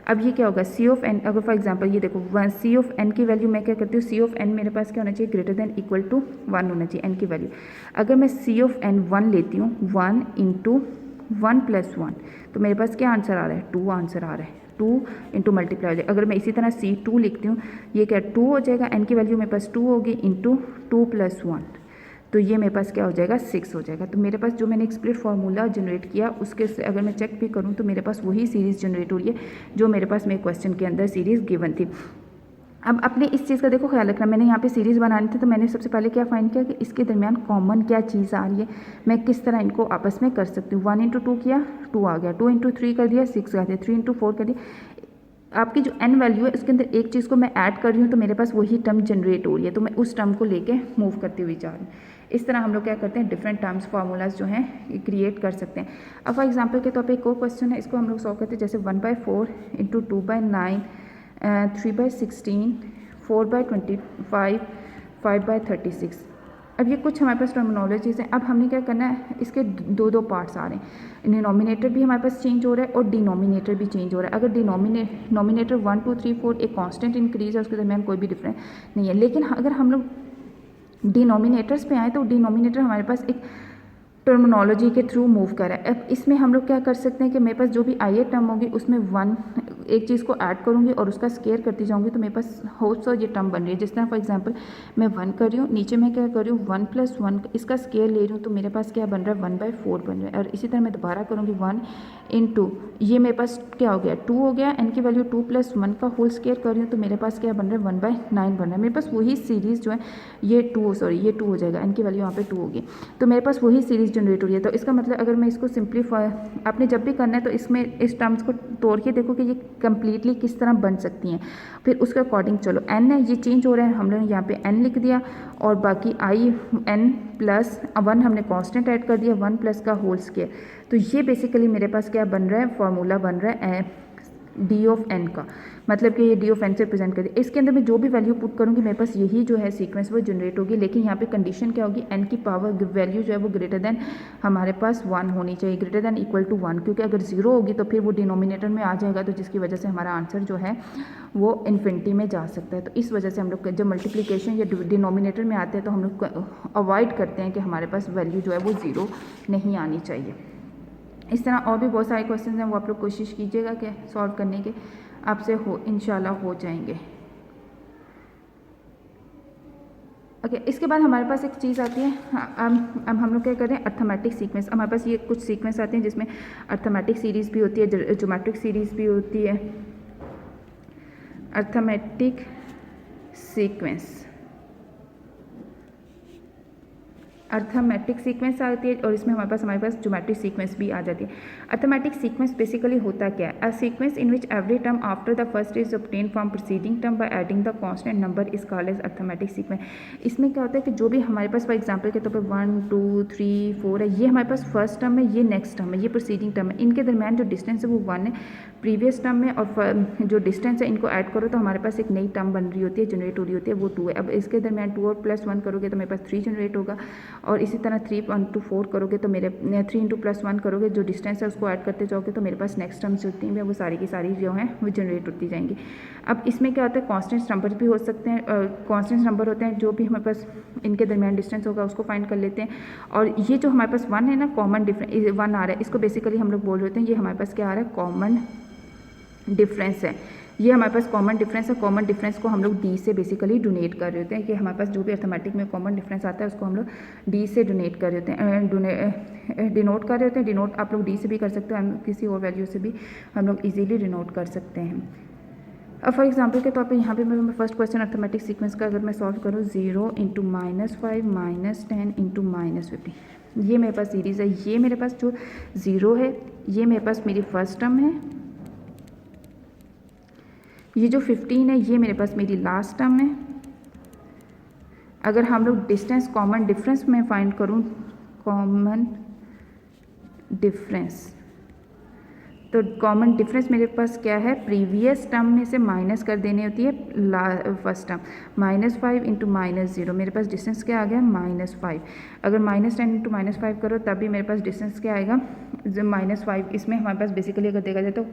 अब ये क्या होगा, C ऑफ n, अगर फॉर एग्जांपल ये देखो C ऑफ n की वैल्यू मैं क्या करती हूँ, C ऑफ n मेरे पास क्या होना चाहिए, ग्रेटर देन इक्वल टू 1 होना चाहिए n की वैल्यू। अगर मैं C ऑफ n 1 लेती हूँ, 1 इंटू 1 प्लस 1 तो मेरे पास क्या आंसर आ रहा है, 2 आंसर आ रहा है, 2 इंटू मल्टीप्लाई हो जाएगा। अगर मैं इसी तरह C2 लिखती हूँ, ये क्या 2 हो जाएगा, n की वैल्यू मेरे पास 2 होगी, इंटू 2 प्लस 1 तो ये मेरे पास क्या हो जाएगा, 6 हो जाएगा। तो मेरे पास जो मैंने एक्सप्लिट फार्मूला जनरेट किया उसके से अगर मैं चेक भी करूँ तो मेरे पास वही सीरीज़ जनरेट हो रही है जो मेरे पास मेरे क्वेश्चन के अंदर सीरीज़ गिवन थी। अब अपने इस चीज़ का देखो ख्याल रखना, मैंने यहाँ पे सीरीज़ बनानी थी तो मैंने सबसे पहले क्या फाइंड किया कि इसके दरमियान कॉमन क्या चीज़ आ रही है, मैं किस तरह इनको आपस में कर सकती हूँ। 1 इंटू 2 किया 2 आ गया, 2 इंटू 3 कर दिया 6 आ गया, 3 इंटू 4 कर दिया। आपकी जो n वैल्यू है उसके अंदर एक चीज़ को मैं ऐड कर रही हूँ तो मेरे पास वही टर्म जनरेट हो रही है, तो मैं उस टर्म को लेके मूव करती हुई जा रही हूँ। इस तरह हम लोग क्या करते हैं, डिफरेंट टर्म्स फार्मूलाज जो हैं क्रिएट कर सकते हैं। अब फॉर एग्जांपल के तौर पे एक और क्वेश्चन है, इसको हम लोग सॉल्व करते हैं, जैसे 1/4 इंटू 2/9 3/16 4/25 5/36। अब ये कुछ हमारे पास टर्मिनोलॉजीज़ हैं। अब हमने क्या करना है, इसके दो पार्ट्स आ रहे हैं, डिनोमिनेटर भी हमारे पास चेंज हो रहा है और डिनोमिनेटर भी चेंज हो रहा है। अगर नोमिनेटर 1 2 3 4 एक कांस्टेंट इंक्रीज है, उसके दरमियान कोई भी डिफरेंस नहीं है। लेकिन अगर हम लोग डिनोमिनेटर्स पे आए तो डिनोमिनेटर हमारे पास एक टर्मिनोलॉजी के थ्रू मूव कर रहा है। अब इसमें हम लोग क्या कर सकते हैं कि मेरे पास जो भी आई टर्म होगी उसमें 1 एक चीज़ को ऐड करूँगी और उसका स्केयर करती जाऊँगी तो मेरे पास होस्ट और ये टर्म बन रही है। जिस तरह फॉर एग्जांपल मैं 1 कर रही हूँ, नीचे मैं क्या कर रही हूँ 1 प्लस 1 इसका स्केयर ले रही हूँ तो मेरे पास क्या बन रहा है 1/4 बन रहा है। और इसी तरह मैं दोबारा करूँगी 1 इंटू ये मेरे पास क्या हो गया 2 हो गया, n की वैल्यू 2 प्लस 1 का होल स्केयर कर रही हूँ तो मेरे पास क्या बन रहा है 1/9 बन रहा है। मेरे पास वही सीरीज़ जो है ये 2 हो जाएगा, n की वैल्यू यहाँ पे 2 होगी तो मेरे पास वही सीरीज़ जनरेट हो रही है। तो इसका मतलब अगर मैं इसको सिंप्लीफाई आपने जब भी करना है तो इसमें इस टर्म्स को तोड़ के देखो कि ये कम्प्लीटली किस तरह बन सकती हैं, फिर उसके अकॉर्डिंग चलो। n है ये चेंज हो रहा है, हमने यहाँ पे n लिख दिया और बाकी i n प्लस 1 हमने कांस्टेंट ऐड कर दिया 1 प्लस का होल स्केयर। तो ये बेसिकली मेरे पास क्या बन रहा है, फार्मूला बन रहा है डी ऑफ एन का, मतलब कि ये डी ऑफ एन से रिप्रेजेंट करिए। इसके अंदर मैं जो भी वैल्यू पुट करूँगी मेरे पास यही जो है सीक्वेंस वो जनरेट होगी, लेकिन यहाँ पे कंडीशन क्या होगी, एन की पावर वैल्यू जो है वो ग्रेटर देन हमारे पास 1 होनी चाहिए, ग्रेटर देन इक्वल टू 1, क्योंकि अगर 0 होगी तो फिर वो डिनोमिनेटर में आ जाएगा, तो जिसकी वजह से हमारा आंसर जो है वो इन्फिनिटी में जा सकता है। तो इस वजह से हम लोग जब मल्टीप्लिकेशन या डिनोमिनेटर में आते हैं तो हम लोग अवॉइड करते हैं कि हमारे पास वैल्यू जो है वो 0 नहीं आनी चाहिए। इस तरह और भी बहुत सारे क्वेश्चन हैं, वो आप लोग कोशिश कीजिएगा कि सॉल्व करने के, आपसे इंशाल्लाह हो जाएंगे। ओके, इसके बाद हमारे पास एक चीज़ आती है, अब हम लोग क्या करें, अर्थमेटिक सीक्वेंस। हमारे पास ये कुछ सीक्वेंस आते हैं जिसमें अर्थमेटिक सीरीज़ भी होती है, ज्योमेट्रिक सीरीज़ भी होती है। अर्थमेटिक सीक्वेंस, अर्थमेटिक सीक्वेंस आती है और इसमें हमारे पास ज्योमेट्रिक सीक्वेंस भी आ जाती है। अर्थमेटिक सीक्वेंस बेसिकली होता क्या है, a sequence in which every term after the first is obtain from preceding term by adding the constant number is called as arithmetic sequence. इसमें क्या होता है कि जो भी हमारे पास फॉर एग्जांपल के तौर पर 1 2 3 4 है, ये हमारे पास फर्स्ट टर्म है, ये नेक्स्ट टर्म है, ये प्रीसीडिंग टर्म है, इनके दरमियान जो डिस्टेंस है वो 1 है प्रीवियस टर्म में, और जो डिस्टेंस है इनको ऐड करो तो हमारे पास एक नई टर्म बन रही होती है, जनरेट हो रही होती है, वो 2 है। अब इसके दरमियान 2 और प्लस 1 करोगे तो मेरे पास 3 जनरेट होगा, और इसी तरह 3 into 4 करोगे तो मेरे 3 into +1 करोगे, जो डिस्टेंस है उसको ऐड करते जाओगे तो मेरे पास नेक्स्ट टर्म्स जो होती हैं वो सारी की सारी जो हैं वो जनरेट होती जाएंगी। अब इसमें क्या होता है, कांस्टेंट नंबर भी हो सकते हैं, कांस्टेंट नंबर होते हैं जो भी हमारे पास इनके दरमियान डिस्टेंस होगा उसको फाइंड कर लेते हैं। और ये जो हमारे पास 1 है ना, कॉमन डिफरेंस 1 आ रहा है, इसको बेसिकली हम लोग बोल रहे होते हैं ये हमारे पास क्या आ रहा है, कॉमन डिफरेंस है। ये हमारे पास कॉमन डिफरेंस है, कॉमन डिफरेंस को हम लोग डी से बेसिकली डोनेट कर रहे होते हैं, कि हमारे पास जो भी अर्थमेटिक में कॉमन डिफरेंस आता है उसको हम लोग डी से डोनेट कर रहे होते हैं, डिनोट कर रहे होते हैं। डिनोट आप लोग डी से भी कर सकते हैं, किसी और वैल्यू से भी हम लोग इजीली डिनोट कर सकते हैं। अब फॉर एग्जांपल के तौर पे यहाँ पे मैं फर्स्ट क्वेश्चन अर्थमेटिक सीक्वेंस का अगर मैं सॉल्व करूँ, 0 × -5 -10 × -50, ये मेरे पास सीरीज़ है। ये मेरे पास जो 0 है ये मेरे पास मेरी फर्स्ट टर्म है, ये जो 15 है ये मेरे पास मेरी लास्ट टर्म है। अगर हम लोग डिस्टेंस कॉमन डिफरेंस में फाइंड करूँ, कॉमन डिफरेंस, तो कॉमन डिफरेंस मेरे पास क्या है, प्रीवियस टर्म में से माइनस कर देनी होती है फर्स्ट टर्म, -5 × -0, मेरे पास डिस्टेंस क्या आ गया, -5। अगर -10 × -5 करो तब भी मेरे पास डिस्टेंस क्या आएगा, -5। इसमें हमारे पास बेसिकली अगर देखा जाए तो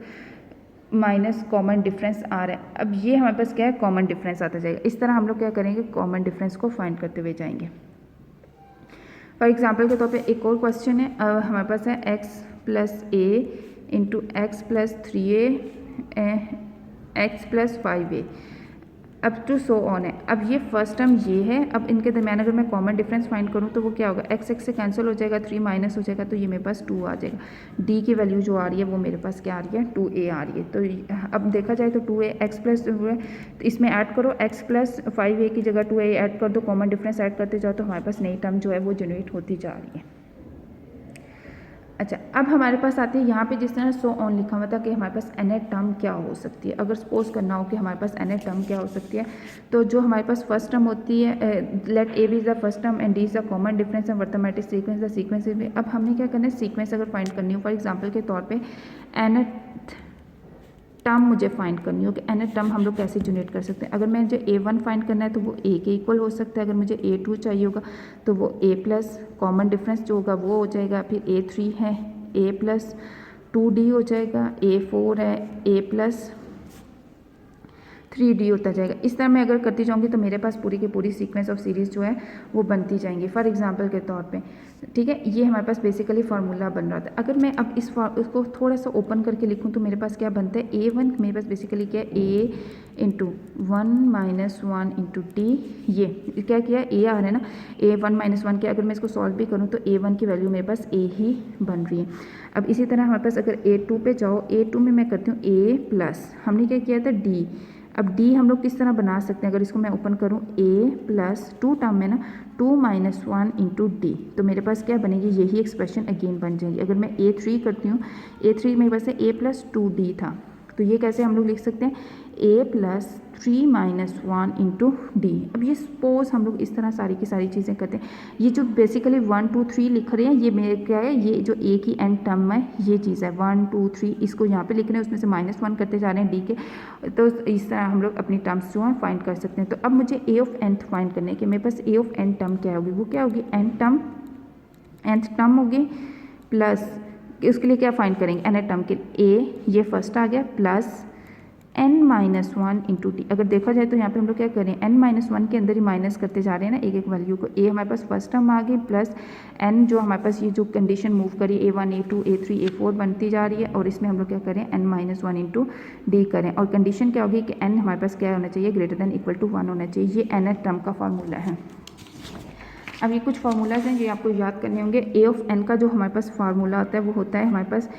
माइनस कॉमन डिफरेंस आ रहा है। अब ये हमारे पास क्या है, कॉमन डिफरेंस आता जाएगा। इस तरह हम लोग क्या करेंगे, कॉमन डिफरेंस को फाइंड करते हुए जाएंगे। फॉर एग्जांपल के तौर पे एक और क्वेश्चन है, हमारे पास है x + a × x + 3a x + 5a अब टू सो ऑन है। अब ये फर्स्ट टर्म ये है, अब इनके दरमियान अगर मैं कॉमन डिफरेंस फाइंड करूँ तो वो क्या होगा, x से कैंसिल हो जाएगा, 3 माइनस हो जाएगा, तो ये मेरे पास 2 आ जाएगा। d की वैल्यू जो आ रही है वो मेरे पास क्या आ रही है, 2a आ रही है। तो अब देखा जाए तो 2a x + हुआ है, तो इसमें ऐड करो x + 5a की जगह 2a ऐड कर दो, कॉमन डिफरेंस ऐड करते जाओ तो हमारे पास नई टर्म जो है वो जनरेट होती जा रही है। अच्छा, अब हमारे पास आती है यहाँ पे जिस तरह सो ऑन लिखा हुआ था कि हमारे पास nth टर्म क्या हो सकती है। अगर सपोज करना हो कि हमारे पास nth टर्म क्या हो सकती है, तो जो हमारे पास फर्स्ट टर्म होती है, let a B is the first term and d is the common difference and arithmetic sequence the sequence में। अब हमने क्या करना है, सीक्वेंस अगर फाइंड करनी हो, फॉर एग्जाम्पल के तौर पर nth टर्म मुझे फाइंड करनी हो कि nth टर्म हम लोग कैसे जनरेट कर सकते हैं। अगर मैं जो a1 फाइंड करना है तो वो a के इक्वल हो सकता है, अगर मुझे a2 चाहिए होगा तो वो a प्लस कॉमन डिफरेंस जो होगा वो हो जाएगा, फिर a3 है a + 2d हो जाएगा, a4 है a + 3d होता जाएगा। इस तरह मैं अगर करती जाऊंगी तो मेरे पास पूरी की पूरी सीक्वेंस ऑफ सीरीज़ जो है वो बनती जाएंगी। फॉर एग्जांपल के तौर पे, ठीक है, ये हमारे पास बेसिकली फार्मूला बन रहा था। अगर मैं अब इसको थोड़ा सा ओपन करके लिखूं तो मेरे पास क्या बनता है, a1 मेरे पास बेसिकली क्या है, a × 1 - 1 × d, ये क्या किया, a आ रहा है ना, a1 - 1 के अगर मैं इसको सॉल्व भी करूँ तो a1 की वैल्यू मेरे पास a ही बन रही है। अब इसी तरह हमारे पास अगर a2 पे जाओ, a2 में मैं करती हूँ a+, हमने क्या किया था d। अब d हम लोग किस तरह बना सकते हैं, अगर इसको मैं ओपन करूँ a + 2 टर्म में ना 2 - 1 × d, तो मेरे पास क्या बनेगी, यही एक्सप्रेशन अगेन बन जाएगी। अगर मैं a3 करती हूँ, a3 मेरे पास a + 2d था, तो ये कैसे हम लोग लिख सकते हैं, ए प्लस 3 माइनस 1 इंटू डी। अब ये सपोज हम लोग इस तरह सारी की सारी चीज़ें करते हैं। ये जो बेसिकली 1 2 3 लिख रहे हैं, ये मेरे क्या है, ये जो ए की एन टर्म है ये चीज़ है 1 2 3, इसको यहाँ पे लिख रहे हैं, उसमें से -1 करते जा रहे हैं डी के। तो इस तरह हम लोग अपनी टर्म्स जो है फाइंड कर सकते हैं। तो अब मुझे ए ऑफ एन फाइंड करने के, मेरे पास ए ऑफ एन टर्म क्या होगी, वो क्या होगी, एन टर्म, nth टर्म होगी प्लस, उसके लिए क्या फाइंड करेंगे, nth टर्म के ए, ये फर्स्ट आ गया, plus n minus 1 into T. अगर देखा जाए तो यहाँ पे हम लोग क्या करें, n माइनस 1 के अंदर ही माइनस करते जा रहे हैं ना एक एक वैल्यू को। a हमारे पास फर्स्ट टर्म आ गई प्लस n जो हमारे पास ये जो कंडीशन मूव करी a1 a2 a3 a4 बनती जा रही है, और इसमें हम लोग क्या करें, n माइनस 1 इंटू डी करें, और कंडीशन क्या होगी कि n हमारे पास क्या होना चाहिए, ग्रेटर देन इक्वल टू 1 होना चाहिए। ये nth टर्म का फार्मूला है। अब ये कुछ फार्मूलाज हैं ये आपको याद करने होंगे। ए ऑफ एन का जो हमारे पास फार्मूला होता है वो होता है हमारे पास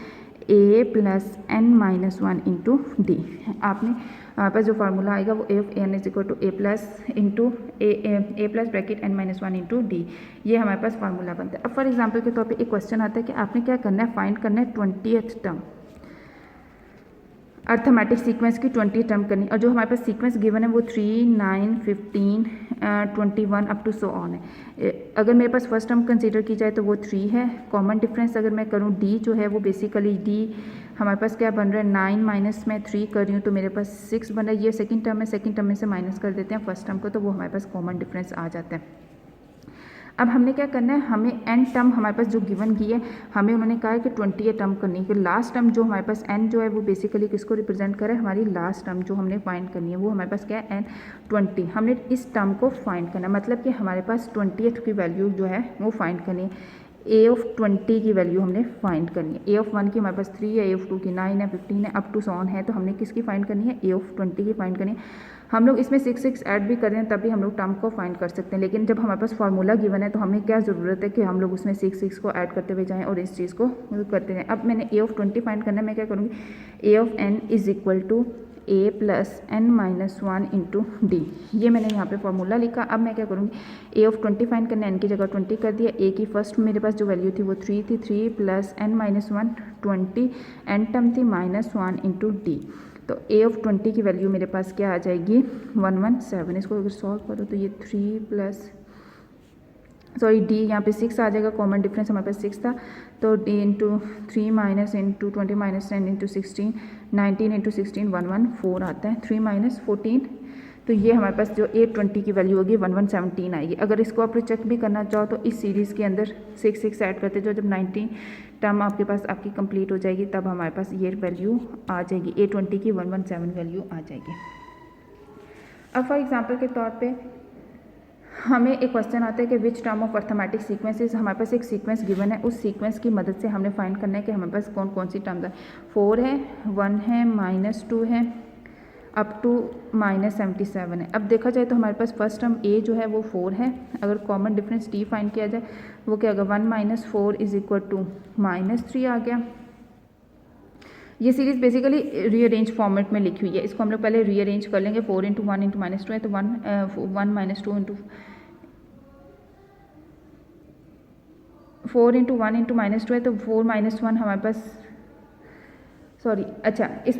a plus N minus 1 into d. आपने हमारे पास जो फार्मूला आएगा वो a of n is equal to a plus into a plus bracket n minus 1 into d, ये हमारे पास फार्मूला बनता है। अब फॉर एग्जाम्पल के तौर पे एक क्वेश्चन आता है कि आपने क्या करना है, फाइंड करना है 20th टर्म, अर्थमेटिक सीक्वेंस की 20 टर्म करनी, और जो हमारे पास सीक्वेंस गिवन है वो 3 9 15 21 अप टू सो ऑन है। अगर मेरे पास फर्स्ट टर्म कंसीडर की जाए तो वो 3 है। कॉमन डिफरेंस अगर मैं करूँ डी जो है वो बेसिकली डी हमारे पास क्या बन रहा है, 9 माइनस में 3 कर रही हूँ तो मेरे पास 6 बन रहा है। ये सेकंड टर्म है, सेकंड टर्म में से माइनस कर देते हैं फर्स्ट टर्म को, तो वो हमारे पास कॉमन डिफरेंस आ जाता है। अब हमने क्या करना है, हमें एन टर्म हमारे पास जो गिवन की है, हमें उन्होंने कहा है कि 20 टर्म करनी है, कि लास्ट टर्म जो हमारे पास एन जो है वो बेसिकली किसको रिप्रेजेंट करे, हमारी लास्ट टर्म जो हमने फाइंड करनी है वो हमारे पास क्या है, एन 20। हमने इस टर्म को फाइंड करना है, मतलब कि हमारे पास 20th की वैल्यू जो है वो फाइंड करनी है। ए ऑफ 20 की वैल्यू हमने फाइंड करनी है। ए ऑफ 1 की हमारे पास 3 है, ए ऑफ 2 की 9 है, 15 है, अप टू सो ऑन है, तो हमने किसकी फाइंड करनी है, ए ऑफ 20 की फाइंड करनी है। हम लोग इसमें 6 6 ऐड भी करें तभी हम लोग टर्म को फाइंड कर सकते हैं, लेकिन जब हमारे पास फार्मूला गिवन है तो हमें क्या ज़रूरत है कि हम लोग उसमें 6 6 को ऐड करते हुए जाएं और इस चीज़ को करते जाएं। अब मैंने ए ऑफ 20 फाइंड करना है, मैं क्या करूँगी, a of n is equal to a plus N minus 1 into d, ये मैंने यहाँ पे फार्मूला लिखा। अब मैं क्या करूँगी, ए ऑफ 20 फाइंड करना है, एन की जगह 20 कर दिया। ए की फर्स्ट मेरे पास जो वैल्यू थी वो 3 थी, 3 plus N minus 1 20, N term थी -1 इंटू डी। तो ए ऑफ 20 की वैल्यू मेरे पास क्या आ जाएगी, 117। इसको अगर सॉल्व करो तो ये 3 प्लस डी यहाँ पे 6 आ जाएगा, कॉमन डिफरेंस हमारे पास 6 था, तो D into 3 minus into 20 minus 10 into 16 19 into 16 114 आता है, 3 माइनस 14, तो ये हमारे पास जो ए 20 की वैल्यू होगी 1117 आएगी। अगर इसको आप चेक भी करना चाहो तो इस सीरीज़ के अंदर 6 6 ऐड करते जाओ, जब 19 टर्म आपके पास आपकी कंप्लीट हो जाएगी तब हमारे पास ये वैल्यू आ जाएगी, ए 20 की 117 वैल्यू आ जाएगी। अब फॉर एग्जांपल के तौर पे हमें एक क्वेश्चन आता है कि which term of arithmetic sequences, हमारे पास एक सीक्वेंस गिवन है, उस सीक्वेंस की मदद से हमने फाइंड करना है कि हमारे पास कौन कौन सी टर्म्स है। 4 है, 1 है, -2 है, अप टू -77 है। अब देखा जाए तो हमारे पास फर्स्ट टर्म ए जो है वो 4 है, अगर कॉमन डिफरेंस टी फाइंड किया जाए वो क्या होगा, 1 माइनस 4 इज इक्वल टू -3 आ गया। ये सीरीज़ बेसिकली रीअरेंज फॉर्मेट में लिखी हुई है, इसको हम लोग पहले रीअरेंज कर लेंगे। 4 इंटू 1 इंटू -2 है तो 1 माइनस 2 इंटू 4 इंटू 1 इंटू -2 है तो 4 माइनस 1 हमारे पास, सॉरी अच्छा इसमें